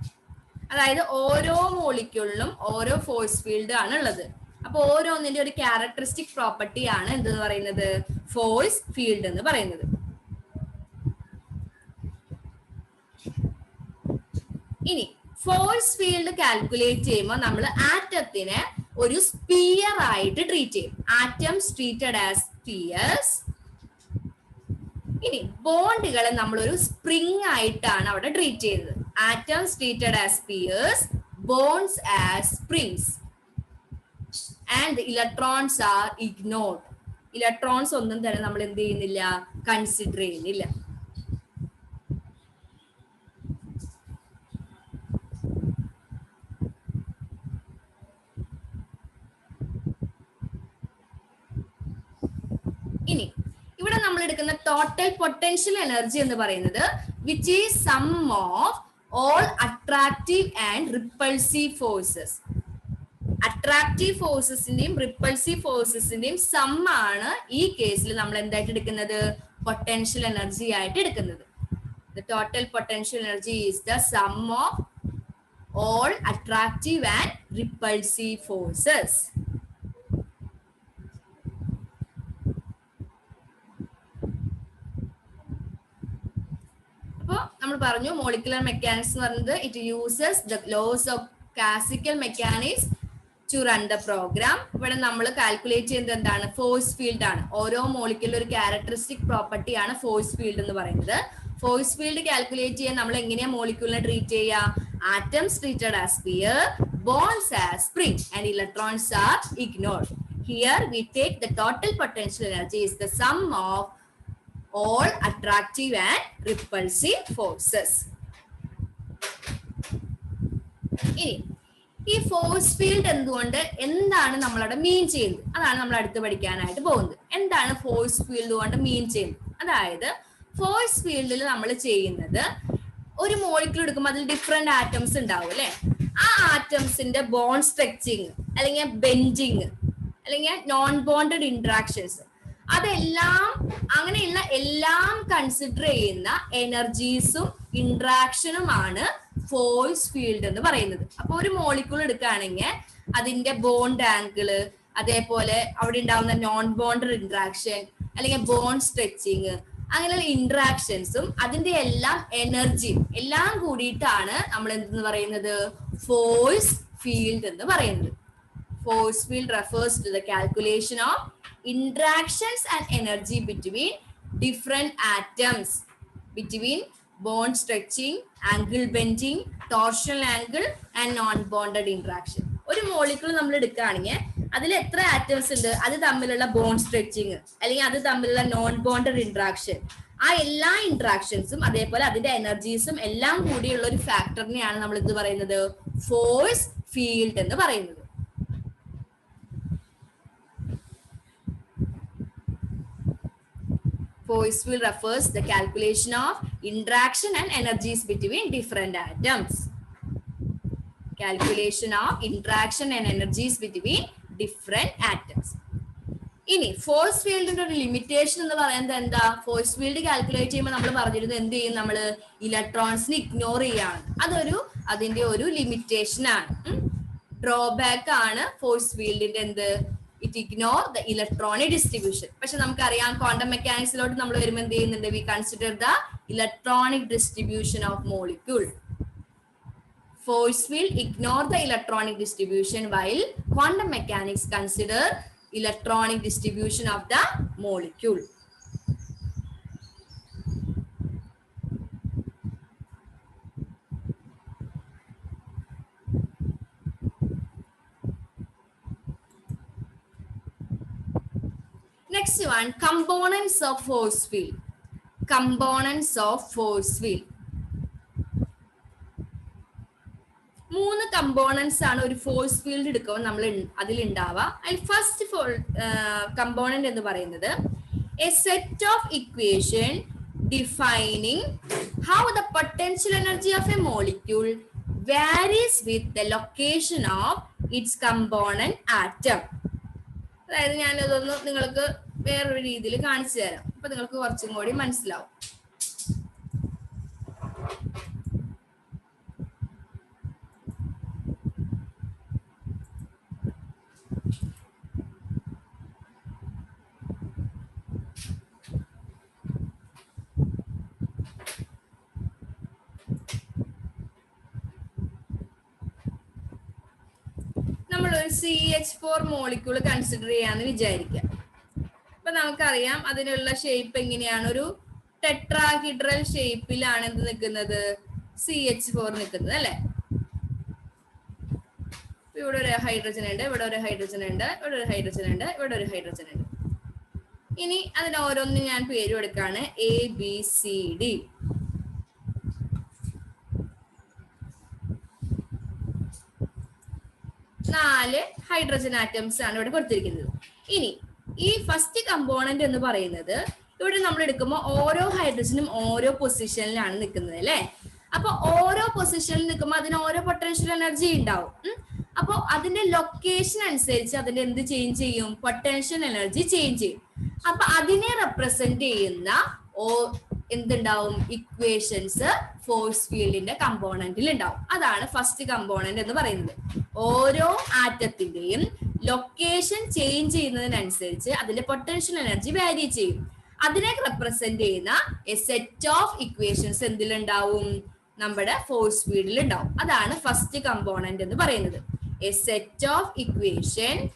അതായത് ഓരോ മോളിക്യൂളിലും ഓരോ ഫോഴ്സ് ഫീൽഡ് ആണ് ഉള്ളത്. അപ്പൊ ഓരോന്നിന്റെ ഒരു ക്യാരക്ടറിസ്റ്റിക് പ്രോപ്പർട്ടി ആണ് എന്തെന്ന് പറയുന്നത്? ഫോഴ്സ് ഫീൽഡ് എന്ന് പറയുന്നത്. ഇനി ഫോഴ്സ് ഫീൽഡ് കാൽക്കുലേറ്റ് ചെയ്യുമ്പോൾ നമ്മൾ ആറ്റത്തിനെ ഒരു സ്പിയർ ആയിട്ട് ട്രീറ്റ് ചെയ്യും. Atoms treated as spheres. ഇനി ബോണ്ടുകളെ നമ്മൾ ഒരു സ്പ്രിംഗ് ആയിട്ടാണ് അവിടെ ട്രീറ്റ് ചെയ്തത്. Atoms treated as spheres, bonds as springs. And electrons are ignored. Electrons ഒന്നും തന്നെ നമ്മൾ എന്ത് ചെയ്യുന്നില്ല? കൺസിഡർ ചെയ്യുന്നില്ല. ഇനി ഇവിടെ നമ്മൾ എടുക്കുന്ന ടോട്ടൽ പൊട്ടൻഷ്യൽ എനർജി എന്ന് പറയുന്നത് which is sum of all attractive and repulsive forces. Attractive ഫോഴ്സസിന്റെയും റിപ്പൾസീവ് ഫോഴ്സസിന്റെയും സം ആണ് ഈ കേസിൽ നമ്മൾ എന്തായിട്ട് എടുക്കുന്നത്? പൊട്ടൻഷ്യൽ എനർജി ആയിട്ട് എടുക്കുന്നത്. The total potential energy is the sum of all attractive and repulsive forces. അപ്പോൾ നമ്മൾ പറഞ്ഞു മോളിക്യുലർ മെക്കാനിക്സ് എന്ന് പറയുന്നത് it uses the laws of classical mechanics to run the program. ഇവിടെ നമ്മൾ കാൽക്കുലേറ്റ് ചെയ്യുന്നത് എന്താണ്? ഫോഴ്സ് ഫീൽഡ് ആണ്. ഓരോ മോളിക്യൂളിൽ ഒരു ക്യാരക്ടറിസ്റ്റിക് പ്രോപ്പർട്ടി ആണ് ഫോഴ്സ് ഫീൽഡ് എന്ന് പറയുന്നത്. ഫോഴ്സ് ഫീൽഡ് കാൽക്കുലേറ്റ് ചെയ്യാൻ നമ്മൾ എങ്ങനെയാ മോളിക്യൂളിനെ ട്രീറ്റ് ചെയ്യുക? Atoms treated as sphere, bonds as spring, and electrons are ignored. Here we take the total potential energy is the sum of all attractive and repulsive forces. ഇനി ഈ ഫോഴ്സ് ഫീൽഡ് എന്താണ് നമ്മളവിടെ മീൻ ചെയ്യുന്നത്? അതാണ് നമ്മൾ അടുത്ത് പഠിക്കാനായിട്ട് പോകുന്നത്. എന്താണ് ഫോഴ്സ് ഫീൽഡ് കൊണ്ട് മീൻ ചെയ്യുന്നത്? അതായത് ഫോഴ്സ് ഫീൽഡിൽ നമ്മൾ ചെയ്യുന്നത്, ഒരു മോളിക്യൂൾ എടുക്കുമ്പോൾ അതിൽ ഡിഫറെന്റ് ആറ്റംസ് ഉണ്ടാവും അല്ലെ? ആ ആറ്റംസിന്റെ ബോണ്ട് സ്ട്രെച്ചിങ് അല്ലെങ്കിൽ ബെൻഡിങ് അല്ലെങ്കിൽ നോൺ ബോണ്ടഡ് ഇന്ററാക്ഷൻസ്, അതെല്ലാം അങ്ങനെയുള്ള എല്ലാം കൺസിഡർ ചെയ്യുന്ന എനർജീസും ഇന്ററാക്ഷനുമാണ് ഫോഴ്സ് ഫീൽഡ് എന്ന് പറയുന്നത്. അപ്പൊ ഒരു മോളിക്യൂൾ എടുക്കുകയാണെങ്കിൽ അതിന്റെ ബോണ്ട് ആംഗിള്, അതേപോലെ അവിടെ ഉണ്ടാവുന്ന നോൺ ബോണ്ടഡ് ഇന്ററാക്ഷൻ അല്ലെങ്കിൽ ബോണ്ട് സ്ട്രെച്ചിങ്, അങ്ങനെയുള്ള ഇന്ററാക്ഷൻസും അതിന്റെ എല്ലാം എനർജിയും എല്ലാം കൂടിയിട്ടാണ് നമ്മൾ എന്തെന്ന് പറയുന്നത്? ഫോഴ്സ് ഫീൽഡ് എന്ന് പറയുന്നത്. Force field refers to the calculation of interactions and energy between different atoms, between bond stretching, angle bending, torsional angle and non-bonded interaction. ഒരു മോളിക്യൂൾ നമ്മൾ എടുക്കുകയാണെങ്കിൽ അതിൽ എത്ര ആറ്റംസ് ഉണ്ട്, അത് തമ്മിലുള്ള ബോണ്ട് സ്ട്രെച്ചിങ് അല്ലെങ്കിൽ അത് തമ്മിലുള്ള നോൺ ബോണ്ടഡ് ഇന്ററാക്ഷൻ, ആ എല്ലാ ഇന്ററാക്ഷൻസും അതേപോലെ അതിന്റെ എനർജീസും എല്ലാം കൂടിയുള്ള ഒരു ഫാക്ടറിനെയാണ് നമ്മൾ എന്ത് പറയുന്നത്? ഫോഴ്സ് ഫീൽഡ് എന്ന് പറയുന്നത്. Force field refers the calculation of interaction and energies between different atoms. Calculation of interaction and energies between different atoms. ഇനി ഫോഴ്സ് ഫീൽഡിന്റെ ഒരു ലിമിറ്റേഷൻ എന്ന് പറയുന്നത് എന്താ? ഫോഴ്സ് ഫീൽഡ് കാൽക്കുലേറ്റ് ചെയ്യുമ്പോൾ നമ്മൾ പറഞ്ഞിരുന്നത് എന്ത് ചെയ്യും? നമ്മൾ ഇലക്ട്രോൺസിനെ ഇഗ്നോർ ചെയ്യാണ്. അതിന്റെ ഒരു ലിമിറ്റേഷൻ ആണ്, ഡ്രോബാക്ക് ആണ് ഫോഴ്സ് ഫീൽഡിന്റെ. എന്ത്? It ignore the electronic distribution. പക്ഷെ നമുക്കറിയാം ക്വാണ്ടം മെക്കാനിക്സിലോട്ട് നമ്മൾ വരുമ്പോൾ എന്ത് ചെയ്യുന്നുണ്ട്? V consider the electronic distribution of molecule. Force field ignore the electronic distribution while quantum mechanics consider electronic distribution of the molecule. Next one, components of force field. Components of force field. 3 components ആണ് ഒരു ഫോഴ്സ് ഫീൽഡ് എടുക്കുമ്പോൾ നമ്മൾ അതിലുണ്ടാവുക. അതിൽ ഫസ്റ്റ് കമ്പോണന്റ് എന്ന് പറയുന്നത് A set of equation defining how the potential energy of A molecule varies with the location of its component atom. അതായത് ഞാനതൊന്ന് നിങ്ങൾക്ക് വേറൊരു രീതിയിൽ കാണിച്ചു തരാം, അപ്പൊ നിങ്ങൾക്ക് കുറച്ചും കൂടി മനസ്സിലാവും. നമ്മളൊരു CH4 മോളിക്യൂൾ കൺസിഡർ ചെയ്യാന്ന് വിചാരിക്കാം. അപ്പൊ നമുക്കറിയാം അതിനുള്ള ഷേപ്പ് എങ്ങനെയാണ്? ഒരു ടെട്രാഹിഡ്രൽ ഷേപ്പിലാണ് എന്ത് നിൽക്കുന്നത്? CH4 നിൽക്കുന്നത് അല്ലെ? ഇവിടെ ഒരു ഹൈഡ്രജൻ ഉണ്ട്, ഇവിടെ ഒരു ഹൈഡ്രജൻ ഉണ്ട്, ഇവിടെ ഒരു ഹൈഡ്രജൻ ഉണ്ട്, ഇവിടെ ഒരു ഹൈഡ്രജൻ ഉണ്ട്. ഇനി അതിന് ഓരോന്നും ഞാൻ പേര് കൊടുക്കാണ് ABCD. 4 ഹൈഡ്രജൻ ആറ്റംസ് ആണ് ഇവിടെ കൊടുത്തിരിക്കുന്നത്. ഇനി ഈ ഫസ്റ്റ് കമ്പോണന്റ് എന്ന് പറയുന്നത് ഇവിടെ നമ്മൾ എടുക്കുമ്പോൾ ഓരോ ഹൈഡ്രജനും ഓരോ പൊസിഷനിലാണ് നിൽക്കുന്നത് അല്ലെ? അപ്പൊ ഓരോ പൊസിഷനിൽ നിൽക്കുമ്പോൾ അതിന് ഓരോ പൊട്ടൻഷ്യൽ എനർജി ഉണ്ടാവും. അപ്പൊ അതിന്റെ ലൊക്കേഷൻ അനുസരിച്ച് അതിന്റെ എന്ത് ചേഞ്ച് ചെയ്യും? പൊട്ടൻഷ്യൽ എനർജി ചേഞ്ച് ചെയ്യും. അപ്പൊ അതിനെ റെപ്രസെന്റ് ചെയ്യുന്ന എന്തുണ്ടാവും? ഇക്വേഷൻസ് ഫോഴ്സ് ഫീൽഡിന്റെ കമ്പോണന്റിൽ ഉണ്ടാവും. അതാണ് ഫസ്റ്റ് കമ്പോണന്റ് എന്ന് പറയുന്നത്. ഓരോ ആറ്റത്തിന്റെയും ലൊക്കേഷൻ ചേഞ്ച് ചെയ്യുന്നതിനനുസരിച്ച് അതിന്റെ പൊട്ടൻഷ്യൽ എനർജി വാരി ചെയ്യും. അതിനെ റെപ്രസെന്റ് ചെയ്യുന്ന എ സെറ്റ് ഓഫ് ഇക്വേഷൻസ് എന്തിലുണ്ടാവും? നമ്മുടെ ഫോഴ്സ് ഫീൽഡിൽ ഉണ്ടാവും. അതാണ് ഫസ്റ്റ് കമ്പോണന്റ് എന്ന് പറയുന്നത്. a set of equation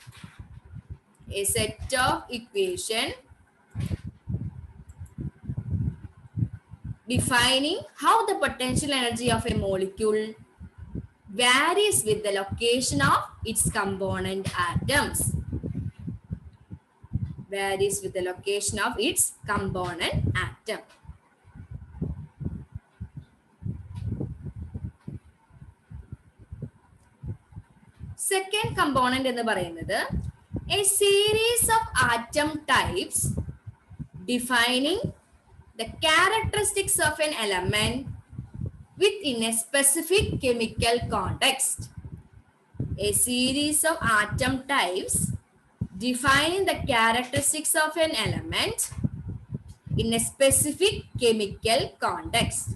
defining how the potential energy of a molecule varies with the location of its component atoms. Varies with the location of its component atom. Second component എന്ന് പറയുന്നത് a series of atom types defining the characteristics of an element within a specific chemical context. A series of atom types defining the characteristics of an element in a specific chemical context.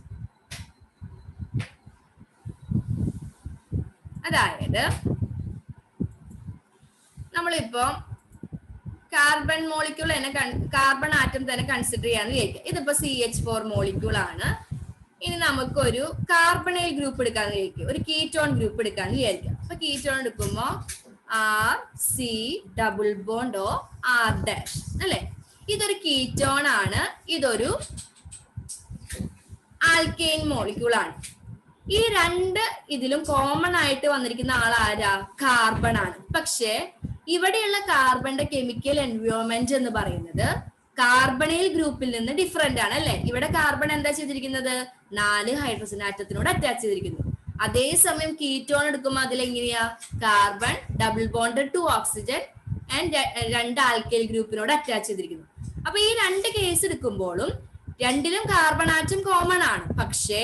അതായത് നമ്മളിപ്പോ കാർബൺ മോളിക്യൂൾ തന്നെ കാർബൺ ആറ്റം തന്നെ കൺസിഡർ ചെയ്യാന്ന് വിചാരിക്കുക. ഇതിപ്പോ CH4 മോളിക്യൂൾ ആണ്. ഇനി നമുക്കൊരു കാർബണൈൽ ഗ്രൂപ്പ് എടുക്കാന്ന് വിചാരിക്കുക, ഒരു കീറ്റോൺ ഗ്രൂപ്പ് എടുക്കാന്ന് വിചാരിക്കുക. അപ്പൊ കീറ്റോൺ എടുക്കുമ്പോ RC ഡബിൾ ബോണ്ട് R' അല്ലെ? ഇതൊരു കീറ്റോൺ ആണ്, ഇതൊരു ആൽക്കെയിൻ മോളിക്യൂൾ ആണ്. ഈ രണ്ട് ഇതിലും കോമൺ ആയിട്ട് വന്നിരിക്കുന്ന ആൾ ആരാ? കാർബൺ ആണ്. പക്ഷെ ഇവിടെയുള്ള കാർബണിന്റെ കെമിക്കൽ എൻവയോൺമെന്റ് എന്ന് പറയുന്നത് കാർബണൈൽ ഗ്രൂപ്പിൽ നിന്ന് ഡിഫറെന്റ് ആണ് അല്ലെ? ഇവിടെ കാർബൺ എന്താ ചെയ്തിരിക്കുന്നത്? 4 ഹൈഡ്രജൻ ആറ്റത്തിനോട് അറ്റാച്ച് ചെയ്തിരിക്കുന്നു. അതേസമയം കീറ്റോൺ എടുക്കുമ്പോൾ അതിലെങ്ങനെയാ? Carbon double bond 2 oxygen and 2 alkyl ഗ്രൂപ്പിനോട് അറ്റാച്ച് ചെയ്തിരിക്കുന്നു. അപ്പൊ ഈ രണ്ട് കേസ് എടുക്കുമ്പോഴും രണ്ടിലും കാർബൺ ആറ്റം കോമൺ ആണ്. പക്ഷേ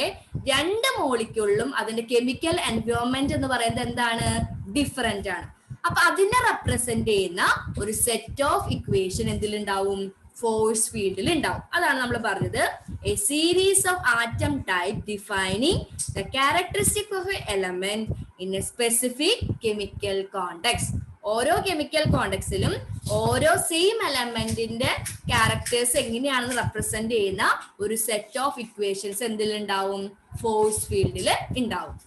രണ്ട് മോളിക്യൂളിലും അതിന്റെ കെമിക്കൽ എൻവയോൺമെന്റ് എന്ന് പറയുന്നത് എന്താണ്? ഡിഫറെന്റ് ആണ്. അപ്പൊ അതിനെ റെപ്രസെന്റ് ചെയ്യുന്ന ഒരു സെറ്റ് ഓഫ് ഇക്വേഷൻ എന്തിലുണ്ടാവും? ഫോഴ്സ് ഫീൽഡിൽ ഉണ്ടാവും. അതാണ് നമ്മൾ പറഞ്ഞത് A series of atom type defining the characteristic of A element in A specific chemical context. ഓരോ കെമിക്കൽ കോണ്ടെക്സ്റ്റിലും ഓരോ സെയിം എലമെന്റിന്റെ ക്യാരക്ടേഴ്സ് എങ്ങനെയാണെന്ന് റെപ്രസെന്റ് ചെയ്യുന്ന ഒരു സെറ്റ് ഓഫ് ഇക്വേഷൻസ് എന്തിലുണ്ടാവും? ഫോഴ്സ് ഫീൽഡിൽ ഉണ്ടാവും.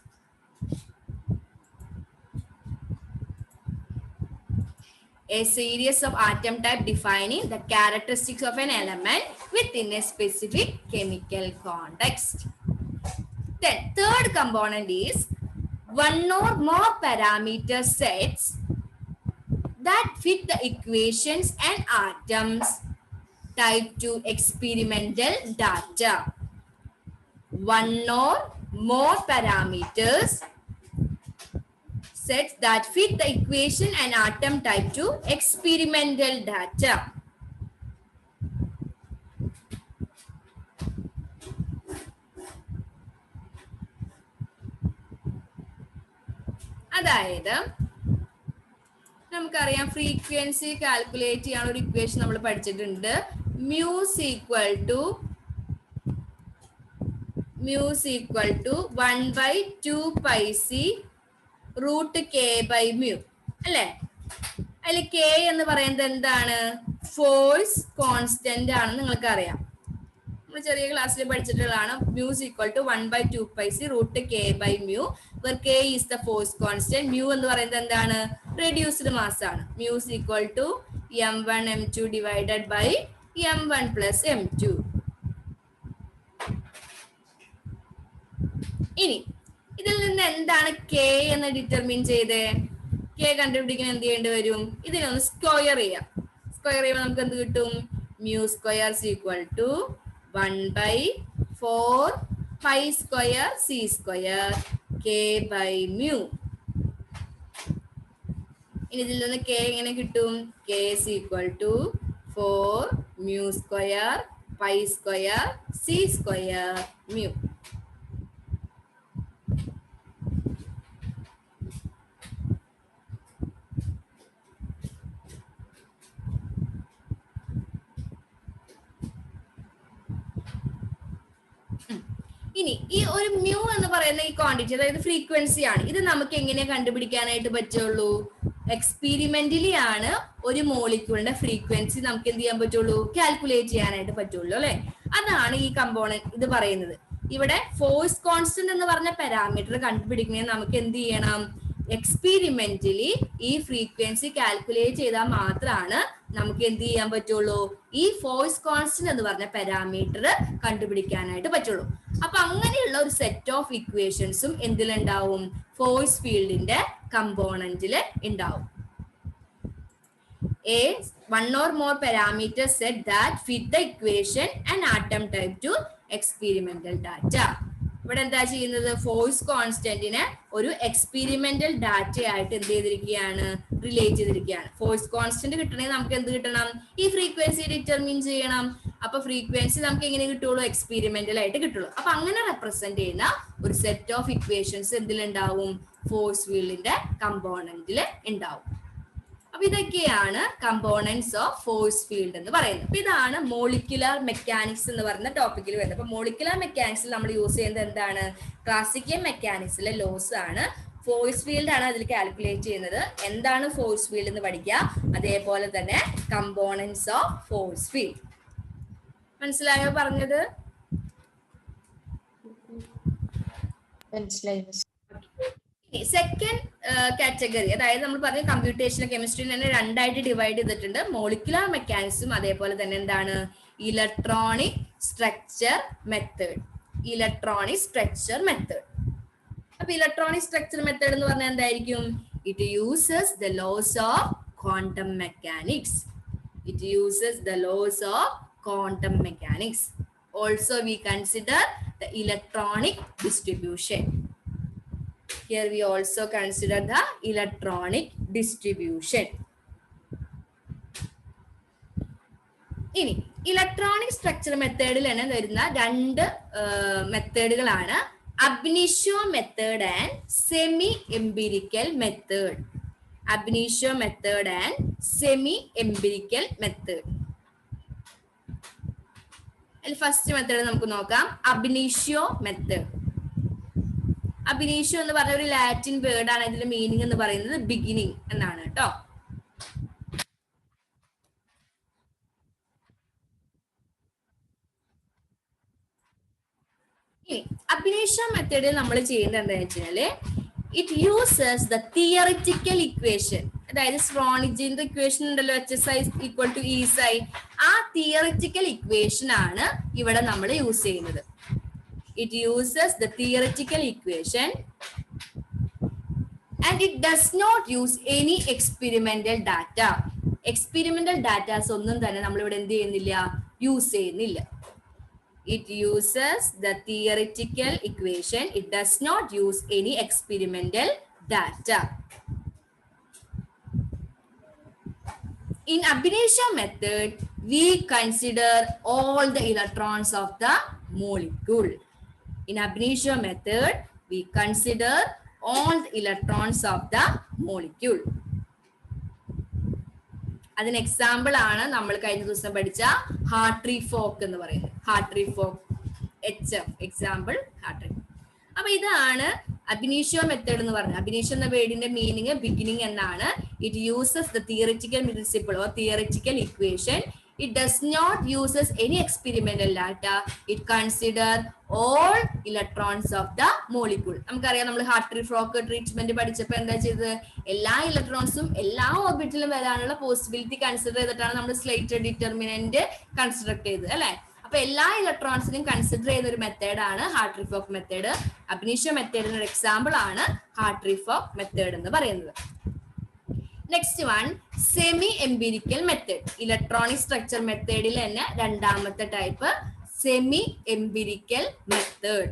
A series of atom type defining the characteristics of an element within a specific chemical context. Then third component is one or more parameter sets that fit the equations and atoms type to experimental data. One or more parameters sets that fit the equation and atom type to experimental data. അതായത് നമുക്കറിയാം ഫ്രീക്വൻസി കാൽക്കുലേറ്റ് ചെയ്യാൻ ഒരു ഇക്വേഷൻ നമ്മൾ പഠിച്ചിട്ടുണ്ട്. Mu's equal to 1/2 pi C root K by mu അല്ലെ? അതിൽ കെ എന്ന് പറയുന്നത് എന്താണ്? ഫോഴ്സ് കോൺസ്റ്റന്റ് ആണെന്ന് നിങ്ങൾക്ക് അറിയാം. നമ്മൾ ചെറിയ ക്ലാസ്സിൽ പഠിച്ചിട്ടുള്ളതാണ്. Mu's equal to 1/2 pi C root K by mu, where k is the force constant. Mu എന്ന് പറയുന്നത് എന്താണ്? റെഡ്യൂസ്ഡ് മാസ് ആണ്. Mu's equal to m1 m2 divided by m1 plus m2. ഇനി ഇതിൽ നിന്ന് എന്താണ് കെ എന്ന് ഡിറ്റർമിൻ ചെയ്ത്? കെ കണ്ടുപിടിക്കാൻ എന്ത് ചെയ്യേണ്ടി വരും? ഇതിനൊന്ന് സ്ക്വയർ ചെയ്യാം. സ്ക്വയർ ചെയ്യുമ്പോൾ നമുക്ക് എന്ത് കിട്ടും? Mu square equal to 1/4 pi square C square K by mu. ഇനി ഇതിൽ നിന്ന് കെ എങ്ങനെ കിട്ടും? K equal to 4 mu square pi square C square mu. ഇനി ഈ ഒരു മ്യൂ എന്ന് പറയുന്ന ഈ ക്വാണ്ടിറ്റി, അതായത് ഫ്രീക്വൻസി ആണ്. ഇത് നമുക്ക് എങ്ങനെ കണ്ടുപിടിക്കാനായിട്ട് പറ്റുള്ളൂ? എക്സ്പെരിമെന്റലി ആണ് ഒരു മോളിക്യൂളിന്റെ ഫ്രീക്വൻസി നമുക്ക് എന്ത് ചെയ്യാൻ പറ്റുള്ളൂ? കാൽക്കുലേറ്റ് ചെയ്യാനായിട്ട് പറ്റുള്ളൂ അല്ലെ? അതാണ് ഈ കമ്പോണന്റ് ഇത് പറയുന്നത്. ഇവിടെ ഫോഴ്സ് കോൺസ്റ്റന്റ് എന്ന് പറഞ്ഞ പാരാമീറ്റർ കണ്ടുപിടിക്കണമെങ്കിൽ നമുക്ക് എന്ത് ചെയ്യണം? എക്സ്പീരിമെന്റലി ഈ ഫ്രീക്വൻസി കാൽക്കുലേറ്റ് ചെയ്താൽ മാത്രമാണ് നമുക്ക് എന്ത് ചെയ്യാൻ പറ്റുള്ളൂ, ഈ ഫോഴ്സ് കോൺസ്റ്റന്റ് എന്ന് പറഞ്ഞ പാരാമീറ്റർ കണ്ടുപിടിക്കാനായിട്ട് പറ്റുള്ളൂ. അപ്പൊ അങ്ങനെയുള്ള ഒരു സെറ്റ് ഓഫ് ഇക്വേഷൻസും എന്തിലുണ്ടാവും, ഫോഴ്സ് ഫീൽഡിന്റെ കമ്പോണന്റിൽ ഉണ്ടാവും. One or more parameter set that fit the equation and atom type to experimental data. ഇവിടെ എന്താ ചെയ്യുന്നത്, ഫോഴ്സ് കോൺസ്റ്റന്റിനെ ഒരു എക്സ്പെരിമെന്റൽ ഡാറ്റ ആയിട്ട് എന്ത് ചെയ്തിരിക്കുകയാണ്, റിലേറ്റ് ചെയ്തിരിക്കുകയാണ്. ഫോഴ്സ് കോൺസ്റ്റന്റ് കിട്ടണമെങ്കിൽ നമുക്ക് എന്ത് കിട്ടണം, ഈ ഫ്രീക്വൻസി ഡിറ്റർമിൻ ചെയ്യണം. അപ്പൊ ഫ്രീക്വൻസി നമുക്ക് എങ്ങനെ കിട്ടുള്ളൂ, എക്സ്പെരിമെന്റൽ ആയിട്ട് കിട്ടുള്ളൂ. അപ്പൊ അങ്ങനെ റെപ്രസെന്റ് ചെയ്യുന്ന ഒരു സെറ്റ് ഓഫ് ഇക്വേഷൻസ് എന്തിലുണ്ടാവും, ഫോഴ്സ് ഫീൽഡിന്റെ കമ്പോണന്റിൽ ഉണ്ടാവും. അപ്പൊ ഇതൊക്കെയാണ് കമ്പോണൻസ് ഓഫ് ഫോഴ്സ് ഫീൽഡ് എന്ന് പറയുന്നത്. അപ്പൊ ഇതാണ് മോളിക്യുലർ മെക്കാനിക്സ് എന്ന് പറയുന്ന ടോപ്പിക്കിൽ വരുന്നത്. അപ്പൊ മോളിക്യുലർ മെക്കാനിക്സിൽ നമ്മൾ യൂസ് ചെയ്യുന്നത് എന്താണ്, ക്ലാസിക്കൽ മെക്കാനിക്സിലെ ലോസ് ആണ്. ഫോഴ്സ് ഫീൽഡ് ആണ് അതിൽ കാൽക്കുലേറ്റ് ചെയ്യുന്നത്. എന്താണ് ഫോഴ്സ് ഫീൽഡ് എന്ന് പഠിക്കുക, അതേപോലെ തന്നെ കമ്പോണൻസ് ഓഫ് ഫോഴ്സ് ഫീൽഡ്. മനസ്സിലായോ പറഞ്ഞത്? സെക്കൻഡ് കാറ്റഗറി, അതായത് നമ്മൾ പറഞ്ഞ കമ്പ്യൂട്ടേഷണൽ കെമിസ്ട്രിയിൽ തന്നെ രണ്ടായിട്ട് ഡിവൈഡ് ചെയ്തിട്ടുണ്ട്. മോളിക്യുലർ മെക്കാനിക്സും അതേപോലെ തന്നെ എന്താണ്, electronic structure method. Electronic structure method. അപ്പൊ ഇലക്ട്രോണിക് സ്ട്രക്ചർ മെത്തേഡ് എന്ന് പറഞ്ഞാൽ എന്തായിരിക്കും, it uses the laws of quantum mechanics. It uses the laws of quantum mechanics. Also we consider the electronic distribution. Here we also consider the electronic distribution. ഇനി ഇലക്ട്രോണിക് സ്ട്രക്ചർ മെത്തേഡിൽ തന്നെ വരുന്ന രണ്ട് മെത്തേഡുകളാണ് ab initio method and semi empirical method. ab initio method and semi empirical method. അതിൽ ഫസ്റ്റ് മെത്തേഡ് നമുക്ക് നോക്കാം, ab initio method. ab initio എന്ന് പറഞ്ഞ ഒരു ലാറ്റിൻ വേർഡ് ആണ്. ഇതിന്റെ മീനിങ് എന്ന് പറയുന്നത് ബിഗിനിങ് എന്നാണ് കേട്ടോ. ab initio മെത്തേഡിൽ നമ്മൾ ചെയ്യുന്നത് എന്താണെന്ന് വെച്ചാല്, it uses the theoretical equation. അതായത് ശ്രോണിഞ്ചറിന്റെ ഇക്വേഷൻ ഉണ്ടല്ലോ, HSI = ESI. ആ തിയറിറ്റിക്കൽ ഇക്വേഷൻ ആണ് ഇവിടെ നമ്മൾ യൂസ് ചെയ്യുന്നത്. It uses the theoretical equation and it does not use any experimental data. Experimental data ഒന്നും തന്നെ നമ്മൾ ഇവിടെ എന്ത് ചെയ്യുന്നില്ല, യൂസ് ചെയ്യുന്നില്ല. It uses the theoretical equation. It does not use any experimental data. In ab initio method, we consider all the electrons of the molecule. In ab initio method, we consider all the electrons of the molecule. അതിന് എക്സാമ്പിൾ ആണ് നമ്മൾ കഴിഞ്ഞ ദിവസം പഠിച്ച ഹാർട്രി ഫോക്ക് എന്ന് പറയുന്നത്. ഹാർട്രി ഫോക്ക് HF എക്സാമ്പിൾ ഹാർട്രി. അപ്പൊ ഇതാണ് ab initio മെത്തേഡ് എന്ന് പറഞ്ഞത്. ab initio എന്ന വേർഡിന്റെ മീനിങ് ബിഗിനിങ് എന്നാണ്. It uses the theoretical principle or theoretical equation. It does not uses any experimental data. It consider all electrons of the molecule. നമുക്കറിയാം, നമ്മൾ ഹാർട്രി ഫ്ലോക്ക് ട്രീറ്റ്മെന്റ് പഠിച്ചപ്പോൾ എന്താ ചെയ്തത്, എല്ലാ ഇലക്ട്രോൺസും എല്ലാ ഓർബിറ്റിലും വരാനുള്ള പോസിബിലിറ്റി കൺസിഡർ ചെയ്തിട്ടാണ് നമ്മൾ സ്ലേറ്റർ ഡിറ്റർമിനന്റ് കൺസ്ട്രക്ട് ചെയ്തത് അല്ലെ. അപ്പൊ എല്ലാ ഇലക്ട്രോൺസിനും കൺസിഡർ ചെയ്യുന്ന ഒരു മെത്തേഡാണ് ഹാർട്രി ഫോക്ക് മെത്തേഡ്. ab initio മെത്തേഡിന് ഒരു എക്സാമ്പിൾ ആണ് ഹാർട്രി ഫോക്ക് മെത്തേഡ് എന്ന് പറയുന്നത്. Next one, semi empirical method. Electronic structure മെത്തേഡിൽ തന്നെ രണ്ടാമത്തെ ടൈപ്പ് സെമി എംപിരിക്കൽ മെത്തേഡ്.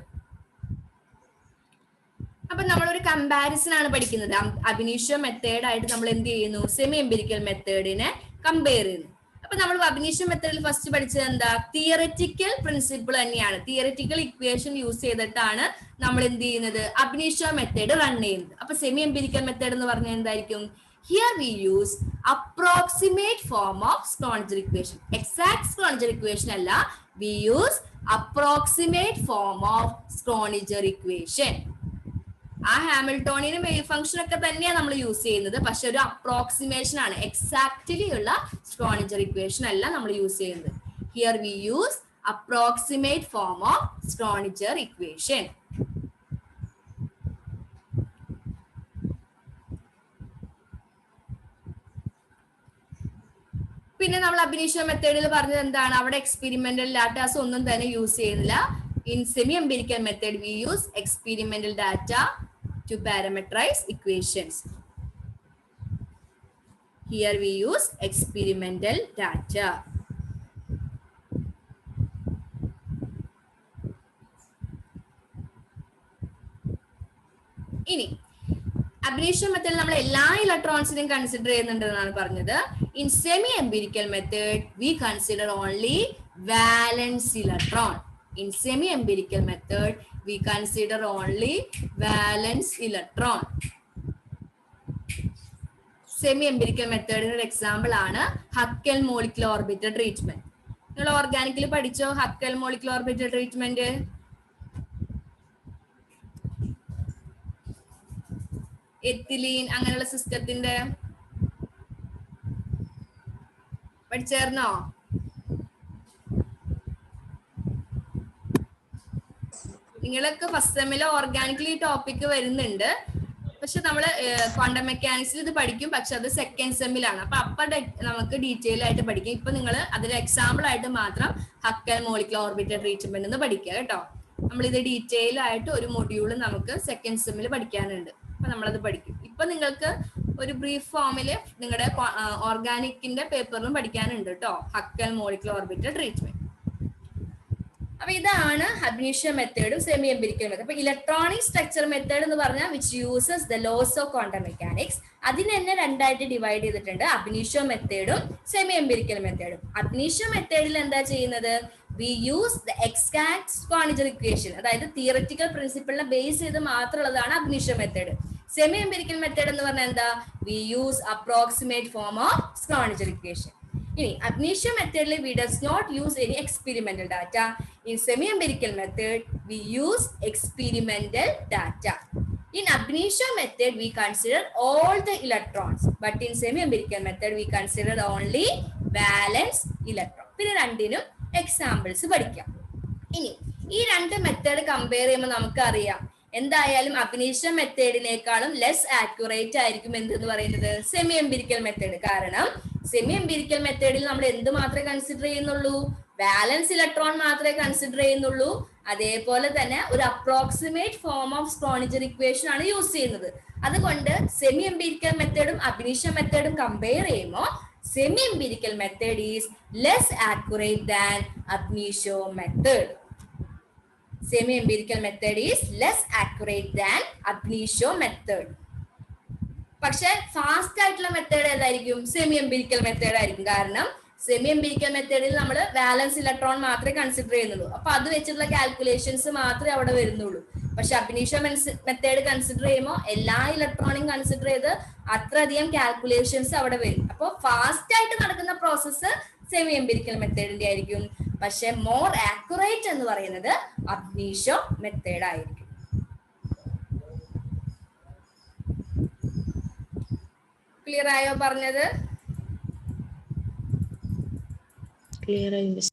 അപ്പൊ നമ്മളൊരു കമ്പാരിസൺ ആണ് പഠിക്കുന്നത്. ab initio മെത്തേഡ് ആയിട്ട് നമ്മൾ എന്ത് ചെയ്യുന്നു, സെമി എംപിരിക്കൽ മെത്തേഡിനെ കമ്പയർ ചെയ്യുന്നു. അപ്പൊ നമ്മൾ ab initio മെത്തേഡിൽ ഫസ്റ്റ് പഠിച്ചത് എന്താ, തിയറിറ്റിക്കൽ പ്രിൻസിപ്പിൾ തന്നെയാണ്. തിയറിറ്റിക്കൽ ഇക്വേഷൻ യൂസ് ചെയ്തിട്ടാണ് നമ്മൾ എന്ത് ചെയ്യുന്നത്, ab initio മെത്തേഡ് റൺ ചെയ്യുന്നത്. അപ്പൊ സെമി എംപിരിക്കൽ മെത്തേഡ് എന്ന് പറഞ്ഞാൽ എന്തായിരിക്കും, here we use approximate form of Schrödinger equation. Exact Schrödinger equation അല്ല, we use approximate form of Schrödinger equation. ആ ഹാമിൽട്ടോണിയനും വേവ് ഫംഗ്ഷൻ ഒക്കെ തന്നെയാണ് നമ്മൾ യൂസ് ചെയ്യുന്നത്, പക്ഷെ ഒരു അപ്രോക്സിമേഷൻ ആണ്. എക്സാക്ട്ലി ഉള്ള Schrödinger equation അല്ല നമ്മൾ യൂസ് ചെയ്യുന്നത്. Here we use approximate form of Schrödinger equation. പിന്നെ നമ്മൾ അബിനിഷ്യോ മെത്തേഡിൽ പറഞ്ഞത് എന്താണ്? അവിടെ എക്സ്പെരിമെന്റൽ ഡാറ്റാസ് ഒന്നും തന്നെ യൂസ് ചെയ്യുന്നില്ല. In semi empirical method we use experimental data to parameterize equations. Here we use experimental data. ഇനി അബിനിഷ്യോ മെത്തേഡിൽ നമ്മൾ എല്ലാ ഇലക്ട്രോൺസിനെയും കൺസിഡർ ചെയ്യുന്നുണ്ടെന്നാണ് പറഞ്ഞത്. In semi empirical method we consider only valence electron. In semi empirical method we consider only valence electron. Semi empirical മെത്തേഡിന് ഒരു എക്സാമ്പിൾ ആണ് ഹക്കൽ മോളിക്കുലർ ഓർബിറ്റൽ ട്രീറ്റ്മെന്റ്. നിങ്ങൾ ഓർഗാനിക്കിൽ പഠിച്ചോ Hückel molecular orbital treatment? Ethylene അങ്ങനെയുള്ള സിസ്റ്റത്തിന്റെ പഠിച്ചേർന്നോ? നിങ്ങളൊക്കെ ഫസ്റ്റ് സെമ്മിലെ ഓർഗാനിക്കിൽ ഈ ടോപ്പിക് വരുന്നുണ്ട്. പക്ഷെ നമ്മൾ ക്വാണ്ടം മെക്കാനിക്സിൽ ഇത് പഠിക്കും, പക്ഷെ അത് സെക്കൻഡ് സെമ്മിലാണ്. അപ്പൊ നമുക്ക് ഡീറ്റെയിൽ ആയിട്ട് പഠിക്കും. ഇപ്പൊ നിങ്ങൾ അതിൽ എക്സാമ്പിൾ ആയിട്ട് മാത്രം ഹക്കൽ മോളിക്കുലർ ഓർബിറ്റൽ ട്രീറ്റ്മെന്റ് എന്ന് പഠിക്കുക കേട്ടോ. നമ്മളിത് ഡീറ്റെയിൽ ആയിട്ട് ഒരു മൊഡ്യൂൾ നമുക്ക് സെക്കൻഡ് സെമ്മിൽ പഠിക്കാനുണ്ട്. അപ്പൊ നമ്മളത് പഠിക്കും. ഇപ്പൊ നിങ്ങൾക്ക് ഒരു ബ്രീഫ് ഫോമില് നിങ്ങളുടെ ഓർഗാനിക്കിന്റെ പേപ്പറിലും പഠിക്കാനുണ്ട് കേട്ടോ, ഹക്കൽ മോളിക്കുലർ ഓർബിറ്റൽ ട്രീറ്റ്മെന്റ്. അപ്പൊ ഇതാണ് അബ്നീഷ്യോ മെത്തേഡും സെമി എംപിരിക്കൽ മെത്തേഡ്. അപ്പൊ ഇലക്ട്രോണിക് സ്ട്രക്ചർ മെത്തേഡ് എന്ന് പറഞ്ഞാൽ which uses the laws of quantum mechanics. അതിന് തന്നെ രണ്ടായിട്ട് ഡിവൈഡ് ചെയ്തിട്ടുണ്ട്, അബ്നീഷ്യോ മെത്തേഡും സെമി എംപിരിക്കൽ മെത്തേഡും. അബ്നീഷ്യോ മെത്തേഡിൽ എന്താ ചെയ്യുന്നത്? We use the exact Schrodinger equation, അതായത് തിയററ്റിക്കൽ പ്രിൻസിപ്പിളിനെ ബേസ് ചെയ്ത് മാത്രമുള്ളതാണ് ab initio method. Semi empirical method എന്ന് പറഞ്ഞാൽ എന്താ? We use approximate form of Schrodinger equation. ഇനി അബ്നീഷ്യോ മെത്തേഡിൽ we does not use any experimental data. In semi-empirical method, we use experimental data. In ab initio method, we consider all the electrons, but in semi-empirical method, we consider only valence electron. പിന്നെ രണ്ടിനും എക്സാമ്പിൾസ് പഠിക്കാം. ഇനി ഈ രണ്ട് മെത്തേഡ് കമ്പയർ ചെയ്യുമ്പോൾ നമുക്കറിയാം എന്തായാലും ab initio മെത്തേഡിനേക്കാളും ലെസ് ആക്യുറേറ്റ് ആയിരിക്കും എന്തെന്ന് പറയുന്നത് സെമി എംപിരിക്കൽ മെത്തേഡ്. കാരണം സെമി എംപിരിക്കൽ മെത്തേഡിൽ നമ്മൾ എന്ത് മാത്രമേ കൺസിഡർ ചെയ്യുന്നുള്ളൂ? വാലൻസ് ഇലക്ട്രോൺ മാത്രമേ കൺസിഡർ ചെയ്യുന്നുള്ളൂ. അതേപോലെ തന്നെ ഒരു approximate form of Schrodinger equation ആണ് യൂസ് ചെയ്യുന്നത്. അതുകൊണ്ട് സെമി എംപിരിക്കൽ മെത്തേഡും ab initio മെത്തേഡും കമ്പയർ ചെയ്യുമ്പോൾ semi empirical method is less accurate than ab initio method. Semi empirical method is less accurate than ab initio method. പക്ഷെ ഫാസ്റ്റ് ആയിട്ടുള്ള മെത്തേഡ് ഏതായിരിക്കും? സെമി എംപിരിക്കൽ മെത്തേഡ് ആയിരിക്കും. കാരണം സെമി എംപിരിക്കൽ മെത്തേഡിൽ നമ്മൾ വാലൻസ് ഇലക്ട്രോൺ മാത്രമേ കൺസിഡർ ചെയ്യുന്നുള്ളൂ. അപ്പൊ അത് വെച്ചിട്ടുള്ള കാൽക്കുലേഷൻസ് മാത്രമേ അവിടെ വരുന്നുള്ളൂ. പക്ഷെ ab initio മെത്തേഡ് കൺസിഡർ ചെയ്യുമ്പോൾ എല്ലാ ഇലക്ട്രോണും കൺസിഡർ ചെയ്ത് അത്രയധികം കാൽക്കുലേഷൻസ് അവിടെ വരും. അപ്പോൾ ഫാസ്റ്റ് ആയിട്ട് നടക്കുന്ന പ്രോസസ്സ് സെമി എംപിരിക്കൽ മെത്തേഡിന്റെ ആയിരിക്കും. പക്ഷെ മോർ ആക്യുറേറ്റ് എന്ന് പറയുന്നത് ab initio മെത്തേഡ് ആയിരിക്കും. ക്ലിയർ ആയോ പറഞ്ഞത്? ക്ലിയർ ആയി.